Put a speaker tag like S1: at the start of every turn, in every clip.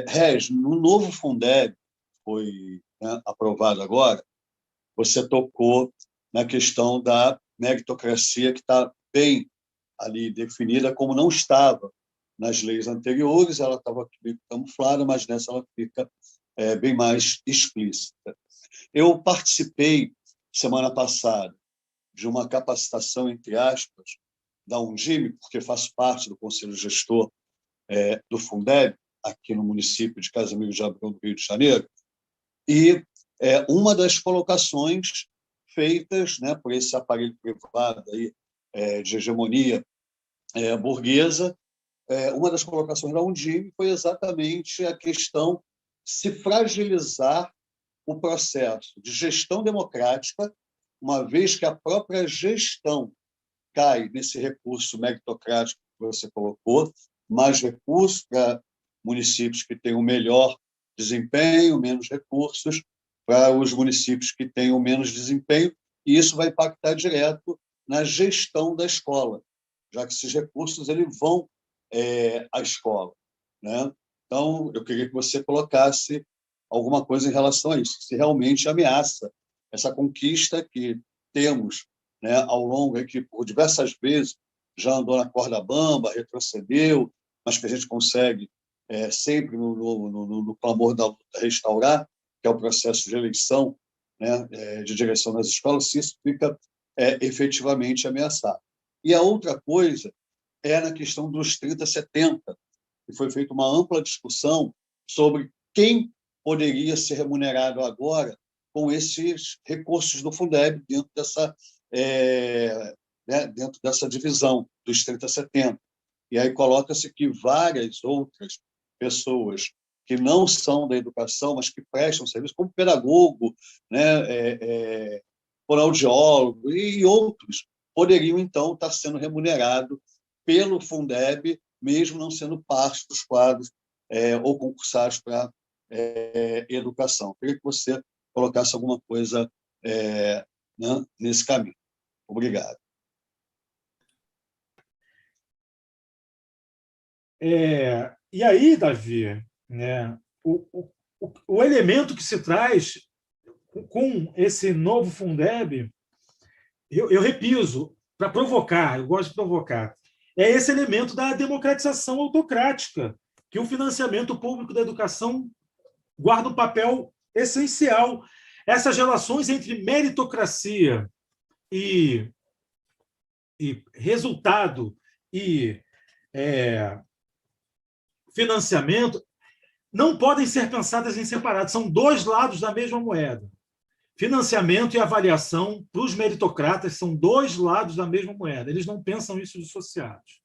S1: Rez, no novo Fundeb, foi, né, aprovado agora, você tocou na questão da meritocracia, que está bem ali definida, como não estava nas leis anteriores, ela estava bem camuflada, mas nessa ela fica bem mais explícita. Eu participei, semana passada, de uma capacitação, entre aspas, da Undime, porque faço parte do Conselho Gestor do Fundeb, aqui no município de Casimiro de Abreu, do Rio de Janeiro, e uma das colocações feitas, né, por esse aparelho privado aí, de hegemonia burguesa, uma das colocações da Undime foi exatamente a questão de se fragilizar o processo de gestão democrática, uma vez que a própria gestão cai nesse recurso meritocrático que você colocou, mais recursos para municípios que têm o melhor desempenho, menos recursos para os municípios que têm o menos desempenho, e isso vai impactar direto na gestão da escola, já que esses recursos eles vão à escola, né? Então, eu queria que você colocasse alguma coisa em relação a isso, se realmente ameaça essa conquista que temos, né, ao longo, que por diversas vezes já andou na corda bamba, retrocedeu, mas que a gente consegue sempre no clamor da luta restaurar, que é o processo de eleição, né, de direção das escolas, se isso fica efetivamente ameaçado. E a outra coisa é na questão dos 30/70, que foi feita uma ampla discussão sobre quem poderia ser remunerado agora com esses recursos do Fundeb dentro dessa divisão dos 30/70. E aí coloca-se que várias outras pessoas que não são da educação, mas que prestam serviço, como pedagogo, né, fonoaudiólogo e outros, poderiam, então, estar sendo remunerados pelo Fundeb, mesmo não sendo parte dos quadros ou concursados para educação. Queria que você colocasse alguma coisa né, nesse caminho. Obrigado.
S2: E aí, Davi, né, o elemento que se traz com esse novo Fundeb, eu repiso, para provocar, eu gosto de provocar, é esse elemento da democratização autocrática, que o financiamento público da educação guarda um papel essencial. Essas relações entre meritocracia e resultado e financiamento não podem ser pensadas em separado, são dois lados da mesma moeda. Financiamento e avaliação para os meritocratas são dois lados da mesma moeda, eles não pensam isso dissociados.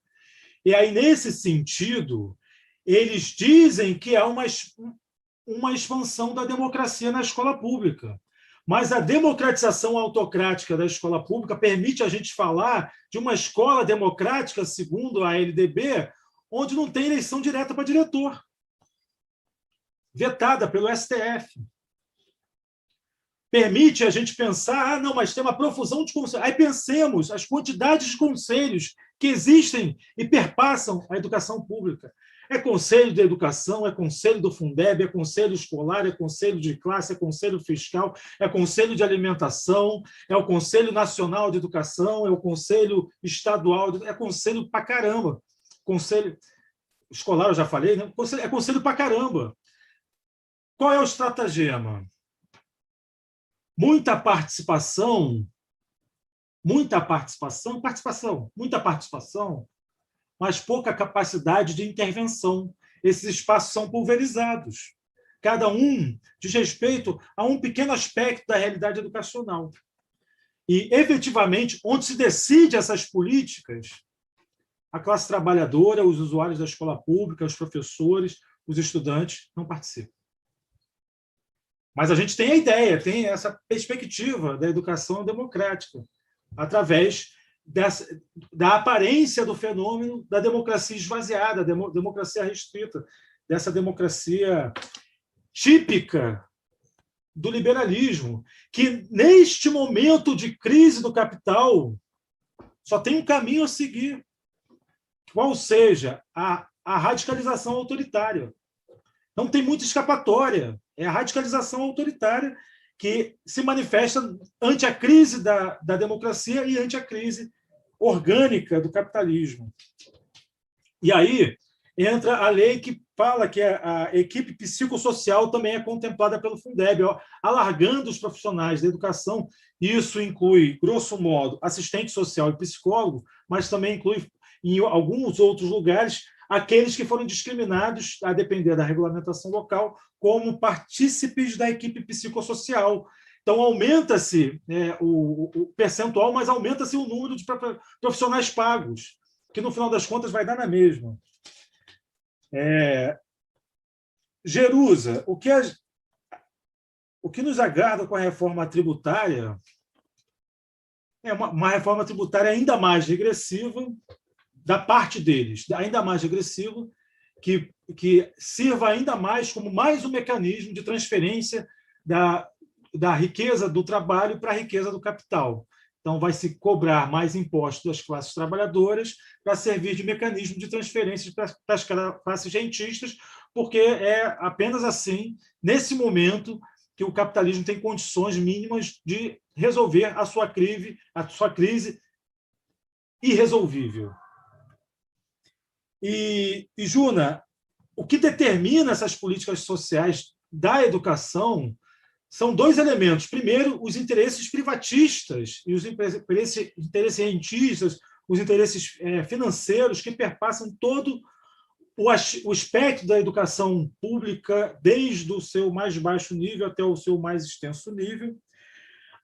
S2: E aí, nesse sentido, eles dizem que há uma expansão da democracia na escola pública. Mas a democratização autocrática da escola pública permite a gente falar de uma escola democrática, segundo a LDB, onde não tem eleição direta para diretor, vetada pelo STF. Permite a gente pensar, não, mas tem uma profusão de conselhos. Aí pensemos as quantidades de conselhos que existem e perpassam a educação pública. É conselho de educação, é conselho do Fundeb, é conselho escolar, é conselho de classe, é conselho fiscal, é conselho de alimentação, é o Conselho Nacional de Educação, é o conselho estadual, é conselho pra caramba. Conselho escolar, eu já falei, né? É conselho pra caramba. Qual é o estratagema? Muita participação, mas pouca capacidade de intervenção. Esses espaços são pulverizados. Cada um diz respeito a um pequeno aspecto da realidade educacional. E, efetivamente, onde se decide essas políticas, a classe trabalhadora, os usuários da escola pública, os professores, os estudantes não participam. Mas a gente tem a ideia, tem essa perspectiva da educação democrática, através da aparência do fenômeno da democracia esvaziada, democracia restrita, dessa democracia típica do liberalismo, que, neste momento de crise do capital, só tem um caminho a seguir, qual seja a radicalização autoritária. Não tem muita escapatória. É a radicalização autoritária que se manifesta ante a crise da democracia e ante a crise orgânica do capitalismo. E aí entra a lei que fala que a equipe psicossocial também é contemplada pelo Fundeb, alargando os profissionais da educação. Isso inclui, grosso modo, assistente social e psicólogo, mas também inclui, em alguns outros lugares, aqueles que foram discriminados, a depender da regulamentação local, como partícipes da equipe psicossocial. Então, aumenta-se o percentual, mas aumenta-se o número de profissionais pagos, que, no final das contas, vai dar na mesma. Jerusa, o que nos aguarda com a reforma tributária é uma reforma tributária ainda mais regressiva, da parte deles, ainda mais regressiva, que sirva ainda mais como mais um mecanismo de transferência da riqueza do trabalho para a riqueza do capital. Então, vai se cobrar mais impostos das classes trabalhadoras para servir de mecanismo de transferência para as classes rentistas, porque é apenas assim, nesse momento, que o capitalismo tem condições mínimas de resolver a sua crise irresolvível. E, Juna, o que determina essas políticas sociais da educação são dois elementos. Primeiro, os interesses privatistas e os interesses rentistas, os interesses financeiros que perpassam todo o espectro da educação pública, desde o seu mais baixo nível até o seu mais extenso nível.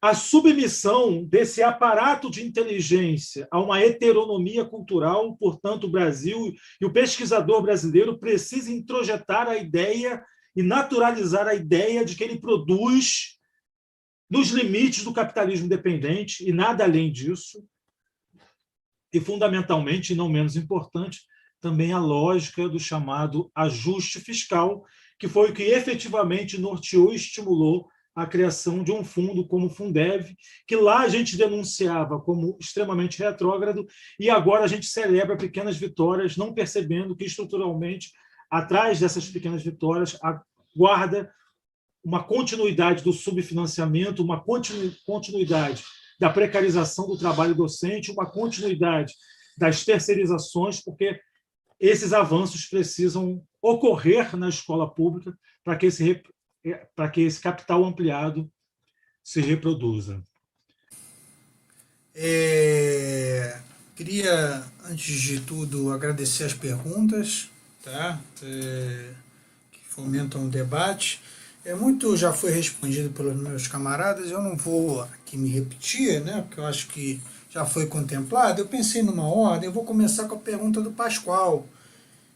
S2: A submissão desse aparato de inteligência a uma heteronomia cultural, portanto, o Brasil e o pesquisador brasileiro precisa introjetar a ideia e naturalizar a ideia de que ele produz nos limites do capitalismo dependente e nada além disso. E, fundamentalmente, e não menos importante, também a lógica do chamado ajuste fiscal, que foi o que efetivamente norteou e estimulou a criação de um fundo como o Fundeb, que lá a gente denunciava como extremamente retrógrado, e agora a gente celebra pequenas vitórias, não percebendo que, estruturalmente, atrás dessas pequenas vitórias, aguarda uma continuidade do subfinanciamento, uma continuidade da precarização do trabalho docente, uma continuidade das terceirizações, porque esses avanços precisam ocorrer na escola pública para que esse capital ampliado se reproduza.
S3: Queria, antes de tudo, agradecer as perguntas, tá? Que fomentam o debate. Muito já foi respondido pelos meus camaradas, eu não vou aqui me repetir, né? Porque eu acho que já foi contemplado. Eu pensei numa ordem, eu vou começar com a pergunta do Pascoal,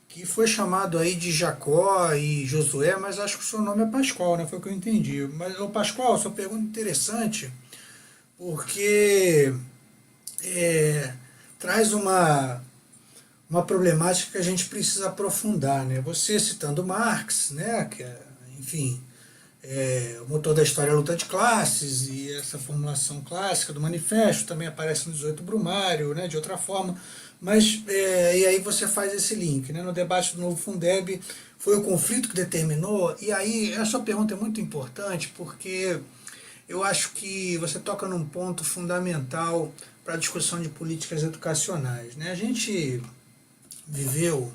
S3: que foi chamado aí de Jacó e Josué, mas acho que o seu nome é Pascoal, né? Foi o que eu entendi. Mas, Pascoal, sua pergunta é interessante, porque traz uma problemática que a gente precisa aprofundar, né? Você citando Marx, né? Que enfim, o motor da história é a luta de classes, e essa formulação clássica do manifesto também aparece no 18 Brumário, né? De outra forma. Mas, e aí você faz esse link, né? No debate do novo Fundeb, foi o conflito que determinou, e aí a sua pergunta é muito importante, porque eu acho que você toca num ponto fundamental para a discussão de políticas educacionais, né? A gente viveu,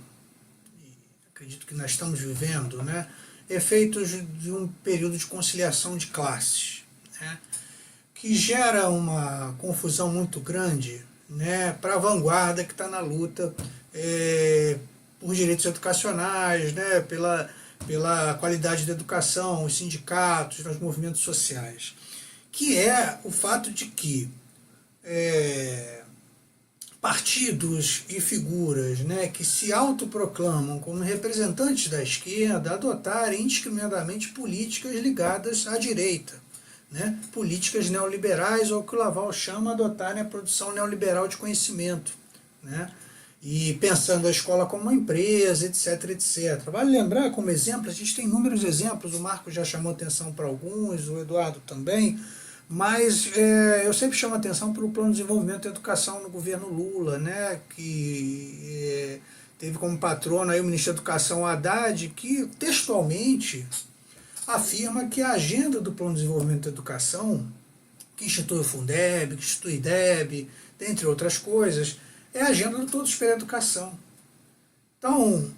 S3: acredito que nós estamos vivendo, né, efeitos de um período de conciliação de classes, né, que gera uma confusão muito grande, né, para a vanguarda que está na luta por direitos educacionais, né, pela qualidade da educação, os sindicatos, os movimentos sociais, que é o fato de que partidos e figuras, né, que se autoproclamam como representantes da esquerda adotarem indiscriminadamente políticas ligadas à direita, né, políticas neoliberais, ou que o Laval chama adotarem a produção neoliberal de conhecimento, né, e pensando a escola como uma empresa, etc, etc. Vale lembrar, como exemplo, a gente tem inúmeros exemplos, o Marco já chamou atenção para alguns, o Eduardo também, mas eu sempre chamo a atenção para o Plano de Desenvolvimento e Educação no governo Lula, né, que teve como patrono aí o ministro da Educação, Haddad, que textualmente afirma que a agenda do Plano de Desenvolvimento da Educação, que institui o Fundeb, que institui o IDEB, dentre outras coisas, é a agenda do Todos pela Educação. Então,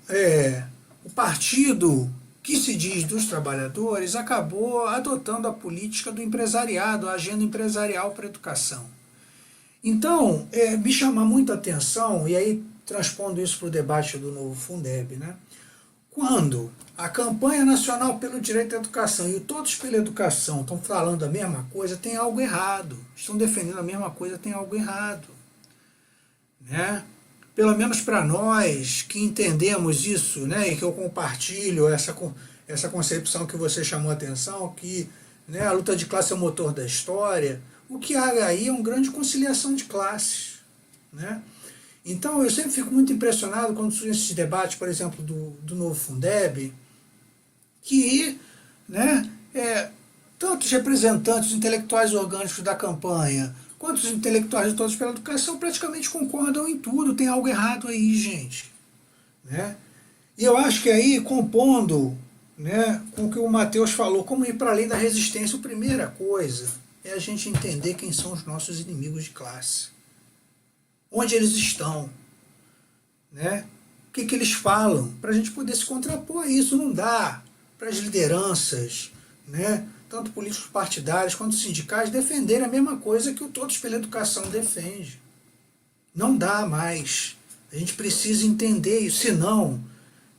S3: o partido que se diz dos trabalhadores acabou adotando a política do empresariado, a agenda empresarial para a educação. Então, me chama muita atenção, e aí transpondo isso para o debate do novo Fundeb, né? Quando a campanha nacional pelo direito à educação e o Todos pela Educação estão falando a mesma coisa, tem algo errado. Estão defendendo a mesma coisa, tem algo errado. Né? Pelo menos para nós que entendemos isso, né, e que eu compartilho essa concepção que você chamou a atenção, que, né, a luta de classe é o motor da história, o que há aí é uma grande conciliação de classes. Né? Então eu sempre fico muito impressionado quando surge esse debate, por exemplo, do novo Fundeb, que, né, tanto os representantes intelectuais orgânicos da campanha, quanto os intelectuais de Todos pela Educação praticamente concordam em tudo, tem algo errado aí, gente. Né? E eu acho que aí, compondo, né, com o que o Matheus falou, como ir para além da resistência, a primeira coisa é a gente entender quem são os nossos inimigos de classe. Onde eles estão. Né? O que eles falam, para a gente poder se contrapor a isso. Não dá para as lideranças, né, tanto políticos partidários quanto sindicais, defenderem a mesma coisa que o Todos pela Educação defende. Não dá mais. A gente precisa entender isso, senão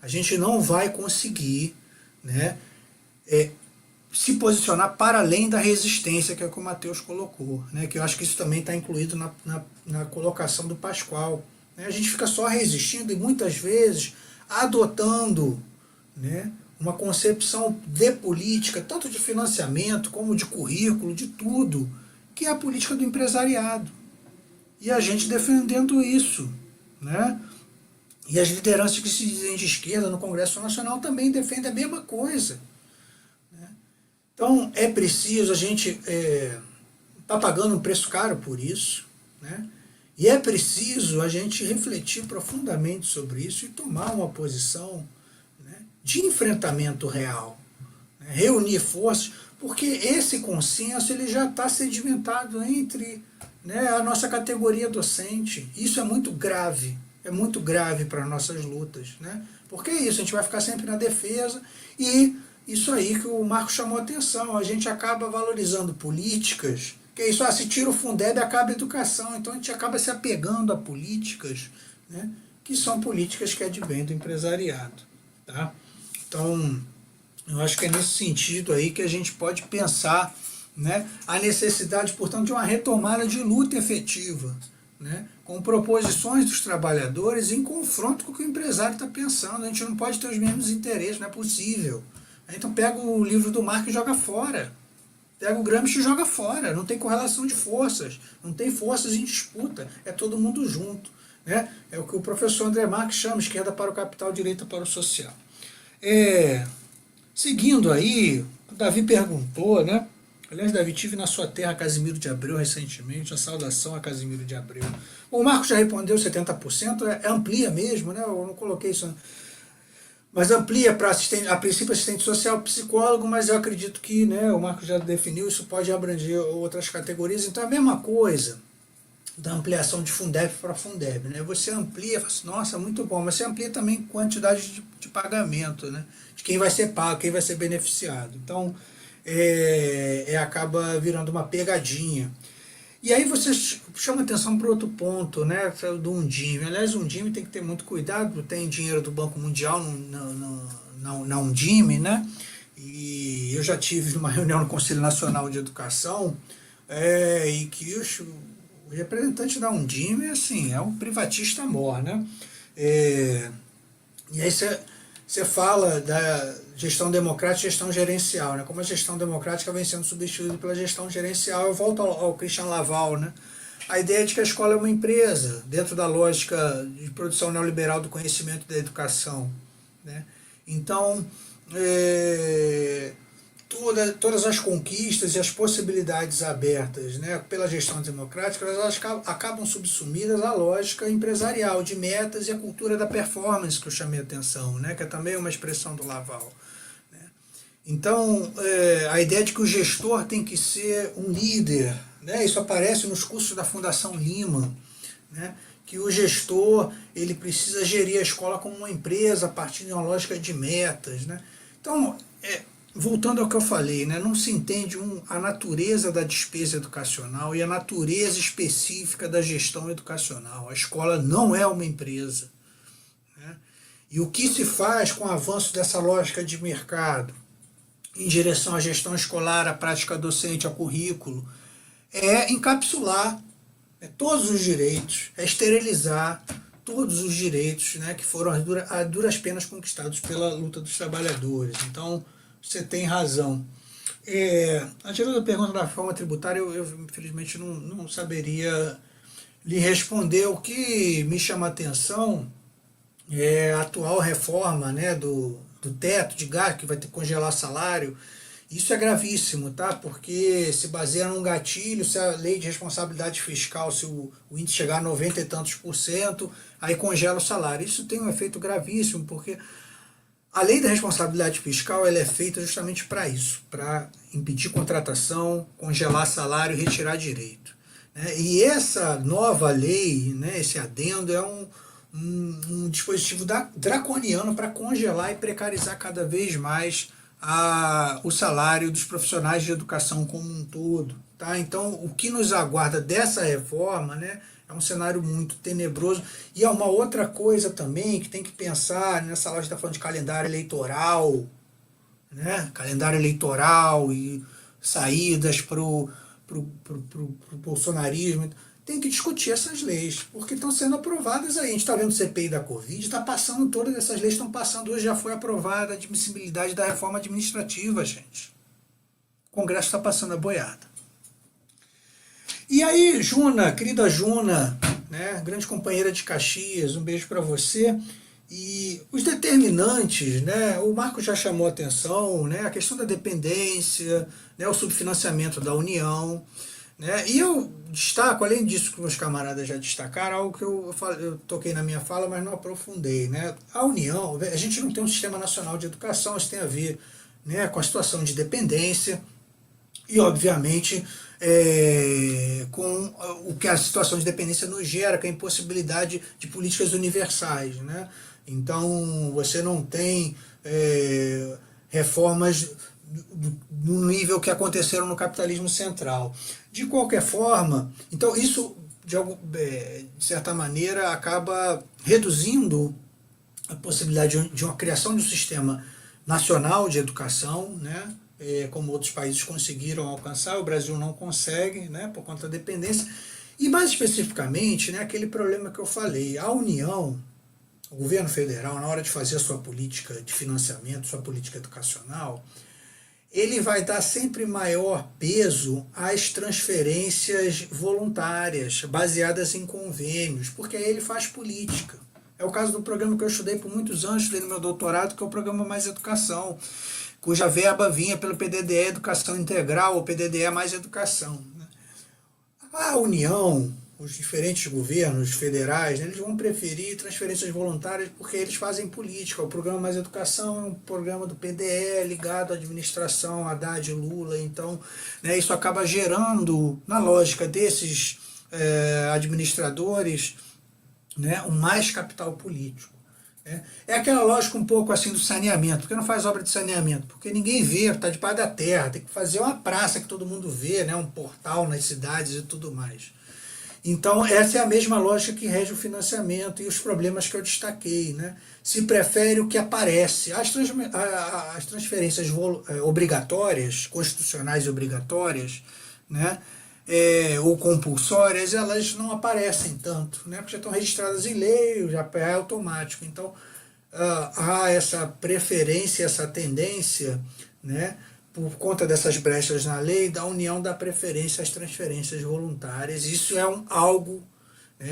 S3: a gente não vai conseguir, né, se posicionar para além da resistência, que é o que o Matheus colocou, né, que eu acho que isso também está incluído na colocação do Pascoal. Né, a gente fica só resistindo e muitas vezes adotando, né, uma concepção de política, tanto de financiamento como de currículo, de tudo, que é a política do empresariado. E a gente defendendo isso. Né? E as lideranças que se dizem de esquerda no Congresso Nacional também defendem a mesma coisa. Né? Então é preciso, a gente está pagando um preço caro por isso, né? E é preciso a gente refletir profundamente sobre isso e tomar uma posição, né, de enfrentamento real, né? Reunir forças, porque esse consenso ele já está sedimentado entre, né, a nossa categoria docente. Isso é muito grave para nossas lutas, né? Porque é isso, a gente vai ficar sempre na defesa, e isso aí que o Marco chamou a atenção, a gente acaba valorizando políticas, que é isso, se tira o Fundeb acaba a educação, então a gente acaba se apegando a políticas, né, que são políticas que advêm do empresariado. Tá? Então, eu acho que é nesse sentido aí que a gente pode pensar, né, a necessidade, portanto, de uma retomada de luta efetiva, né, com proposições dos trabalhadores em confronto com o que o empresário está pensando. A gente não pode ter os mesmos interesses, não é possível. Então pega o livro do Marx e joga fora. Pega o Gramsci e joga fora. Não tem correlação de forças, não tem forças em disputa, é todo mundo junto. Né? É o que o professor André Marques chama esquerda para o capital, direita para o social. Seguindo aí, o Davi perguntou, né? Aliás, Davi, tive na sua terra Casimiro de Abreu recentemente, a saudação a Casimiro de Abreu. Bom, o Marcos já respondeu 70%, amplia mesmo, né? Eu não coloquei isso, mas amplia para a princípio assistente social, psicólogo, mas eu acredito que, né, o Marcos já definiu, isso pode abranger outras categorias, então é a mesma coisa da ampliação de Fundeb para Fundeb, né? Você amplia, fala assim, nossa, muito bom, mas você amplia também quantidade de pagamento, né? De quem vai ser pago, quem vai ser beneficiado. Então, acaba virando uma pegadinha. E aí você chama atenção para outro ponto, né, do Undime. Aliás, o Undime tem que ter muito cuidado, tem dinheiro do Banco Mundial na Undime, né? E eu já tive uma reunião no Conselho Nacional de Educação, e que o representante da Undime, assim, é um privatista mor, né? E aí você fala da gestão democrática e gestão gerencial, né? Como a gestão democrática vem sendo substituída pela gestão gerencial, eu volto ao Christian Laval, né? A ideia de que a escola é uma empresa, dentro da lógica de produção neoliberal do conhecimento e da educação, né? Então, todas as conquistas e as possibilidades abertas, né, pela gestão democrática, elas acabam subsumidas à lógica empresarial de metas e a cultura da performance, que eu chamei a atenção, né, que é também uma expressão do Laval. Né. Então, a ideia de que o gestor tem que ser um líder, né, isso aparece nos cursos da Fundação Lehman, né, que o gestor ele precisa gerir a escola como uma empresa a partir de uma lógica de metas. Né. Então, voltando ao que eu falei, né, não se entende a natureza da despesa educacional e a natureza específica da gestão educacional. A escola não é uma empresa. Né? E o que se faz com o avanço dessa lógica de mercado em direção à gestão escolar, à prática docente, ao currículo, é encapsular todos os direitos, é esterilizar todos os direitos, né, que foram a duras penas conquistados pela luta dos trabalhadores. Então, você tem razão. A segunda pergunta da reforma tributária, eu infelizmente não saberia lhe responder. O que me chama a atenção é a atual reforma, né, do teto de gasto, que vai ter que congelar salário. Isso é gravíssimo, tá? Porque se baseia num gatilho, se a lei de responsabilidade fiscal, se o índice chegar a 90 e tantos %, aí congela o salário. Isso tem um efeito gravíssimo, porque a lei da responsabilidade fiscal ela é feita justamente para isso, para impedir contratação, congelar salário e retirar direito. Né? E essa nova lei, né, esse adendo, é um dispositivo draconiano para congelar e precarizar cada vez mais o salário dos profissionais de educação como um todo. Tá? Então, o que nos aguarda dessa reforma, né, é um cenário muito tenebroso. E é uma outra coisa também que tem que pensar, nessa loja está falando de calendário eleitoral, né? Calendário eleitoral e saídas para o bolsonarismo. Tem que discutir essas leis, porque estão sendo aprovadas aí. A gente está vendo o CPI da Covid, está passando, todas essas leis estão passando. Hoje já foi aprovada a admissibilidade da reforma administrativa, gente. O Congresso está passando a boiada. E aí, Juna, querida Juna, né, grande companheira de Caxias, um beijo para você. E os determinantes, né, o Marco já chamou a atenção, né, a questão da dependência, né, o subfinanciamento da União. Né, e eu destaco, além disso que meus camaradas já destacaram, algo que eu toquei na minha fala, mas não aprofundei. Né, a União, a gente não tem um sistema nacional de educação, isso tem a ver, né, com a situação de dependência e, obviamente, com o que a situação de dependência nos gera, que é a impossibilidade de políticas universais. Né? Então, você não tem reformas no nível que aconteceram no capitalismo central. De qualquer forma, então isso, de certa maneira, acaba reduzindo a possibilidade de uma criação de um sistema nacional de educação, né? Como outros países conseguiram alcançar, o Brasil não consegue, né, por conta da dependência. E mais especificamente, né, aquele problema que eu falei, a União, o governo federal, na hora de fazer a sua política de financiamento, sua política educacional, ele vai dar sempre maior peso às transferências voluntárias, baseadas em convênios, porque aí ele faz política. É o caso do programa que eu estudei por muitos anos, estudei no meu doutorado, que é o programa Mais Educação, cuja verba vinha pelo PDDE Educação Integral, ou PDDE Mais Educação. A União, os diferentes governos federais, né, eles vão preferir transferências voluntárias porque eles fazem política. O programa Mais Educação é um programa do PDE ligado à administração, Haddad, Lula. Então, né, isso acaba gerando, na lógica desses administradores, né, um mais capital político. É aquela lógica um pouco assim do saneamento. Por que não faz obra de saneamento? Porque ninguém vê, está debaixo da terra. Tem que fazer uma praça que todo mundo vê, né? Um portal nas cidades e tudo mais. Então, essa é a mesma lógica que rege o financiamento e os problemas que eu destaquei. Né? Se prefere o que aparece. As transferências obrigatórias, constitucionais e obrigatórias, né? Ou compulsórias, elas não aparecem tanto, né? Porque já estão registradas em lei, já é automático. Então, há essa preferência, essa tendência, né, por conta dessas brechas na lei, da União dá preferência às transferências voluntárias. Isso é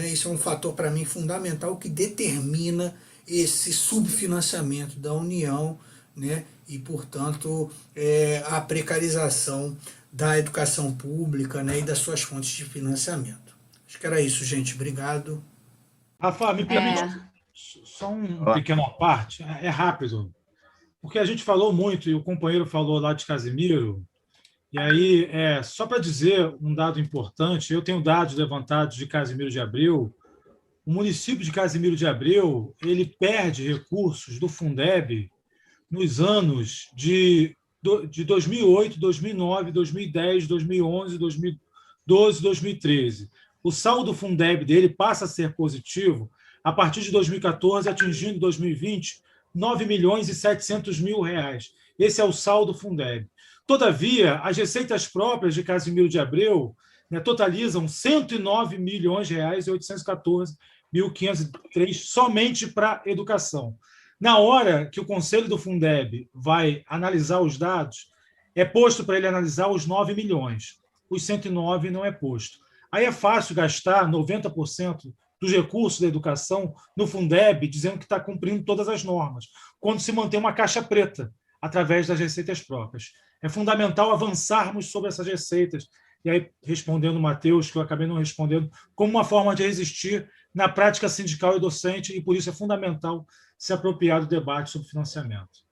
S3: isso é um fator para mim fundamental que determina esse subfinanciamento da União, né? E, portanto, a precarização da educação pública, né? E das suas fontes de financiamento. Acho que era isso, gente. Obrigado.
S2: Rafa, me permite só um pequeno à parte, é rápido, porque a gente falou muito, e o companheiro falou lá de Casimiro, e aí, só para dizer um dado importante, eu tenho dados levantados de Casimiro de Abreu. O município de Casimiro de Abreu ele perde recursos do Fundeb nos anos de 2008, 2009, 2010, 2011, 2012, 2013. O saldo Fundeb dele passa a ser positivo a partir de 2014, atingindo 2020 R$ 9.700.000. Esse é o saldo Fundeb. Todavia, as receitas próprias de Casimiro de Abreu, né, totalizam R$ 109.814.503 somente para educação. Na hora que o Conselho do Fundeb vai analisar os dados, é posto para ele analisar os 9 milhões. Os 109 não é posto. Aí é fácil gastar 90% dos recursos da educação no Fundeb, dizendo que está cumprindo todas as normas, quando se mantém uma caixa preta através das receitas próprias. É fundamental avançarmos sobre essas receitas. E aí, respondendo o Matheus, que eu acabei não respondendo, como uma forma de resistir na prática sindical e docente, e por isso é fundamental se apropriar do debate sobre financiamento.